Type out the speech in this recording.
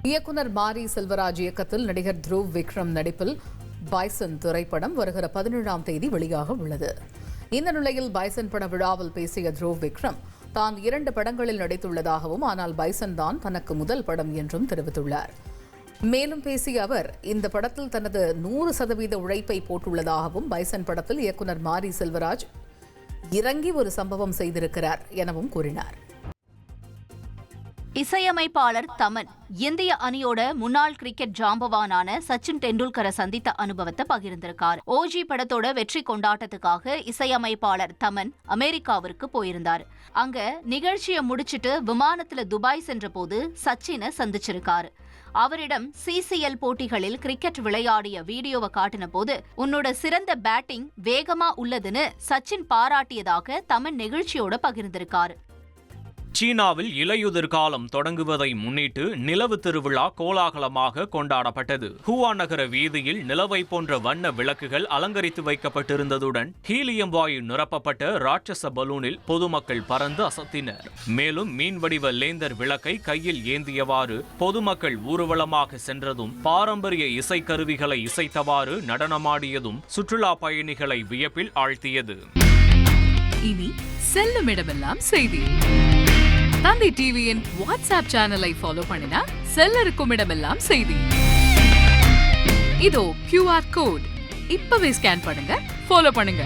இயக்குனர் மாரி செல்வராஜ் இயக்கத்தில் நடிகர் த்ருவ் விக்ரம் நடிப்பில் பைசன் திரைப்படம் வருகிற 17ஆம் தேதி வெளியாக உள்ளது. இந்த நிலையில் பைசன் பட விழாவில் பேசிய த்ருவ் விக்ரம் தான் 2 படங்களில் நடித்துள்ளதாகவும், ஆனால் பைசன் தான் தனக்கு முதல் படம் என்றும் தெரிவித்துள்ளார். மேலும் பேசிய அவர், இந்த படத்தில் தனது 100% உழைப்பை போட்டுள்ளதாகவும், பைசன் படத்தில் இயக்குனர் மாரி செல்வராஜ் இறங்கி ஒரு சம்பவம் செய்திருக்கிறார் எனவும் கூறினார். இசையமைப்பாளர் தமன் இந்திய அணியோட முன்னாள் கிரிக்கெட் ஜாம்பவானான சச்சின் டெண்டுல்கரை சந்தித்த அனுபவத்தை பகிர்ந்திருக்கார். ஓஜி படத்தோட வெற்றி கொண்டாட்டத்துக்காக இசையமைப்பாளர் தமன் அமெரிக்காவிற்கு போயிருந்தார். அங்க நிகழ்ச்சியை முடிச்சிட்டு விமானத்துல துபாய் சென்ற போது சச்சினை சந்திச்சிருக்காரு. அவரிடம் சிசிஎல் போட்டிகளில் கிரிக்கெட் விளையாடிய வீடியோவை காட்டின போது, உன்னோட சிறந்த பேட்டிங் வேகமா உள்ளதுன்னு சச்சின் பாராட்டியதாக தமன் நிகழ்ச்சியோட பகிர்ந்திருக்காரு. சீனாவில் இலையுதிர் காலம் தொடங்குவதை முன்னிட்டு நிலவு திருவிழா கோலாகலமாக கொண்டாடப்பட்டது. ஹுவான் நகர வீதியில் நிலவை போன்ற வண்ண விளக்குகள் அலங்கரித்து வைக்கப்பட்டிருந்ததுடன் ஹீலியம் வாயு நிரப்பப்பட்ட ராட்சச பலூனில் பொதுமக்கள் பறந்து அசத்தினர். மேலும் மீன் வடிவ லேந்தர் விளக்கை கையில் ஏந்தியவாறு பொதுமக்கள் ஊர்வலமாக சென்றதும், பாரம்பரிய இசைக்கருவிகளை இசைத்தவாறு நடனமாடியதும் சுற்றுலா பயணிகளை வியப்பில் ஆழ்த்தியது. இனி செல்லும் இடமெல்லாம் செய்தி. தந்தி டிவியின் வாட்ஸ்அப் சேனலை ஃபாலோ பண்ணினா செல்ல இருக்கும் இடமெல்லாம் செய்தி. இதோ QR கோட் இப்பவே ஸ்கேன் பண்ணுங்க, ஃபாலோ பண்ணுங்க.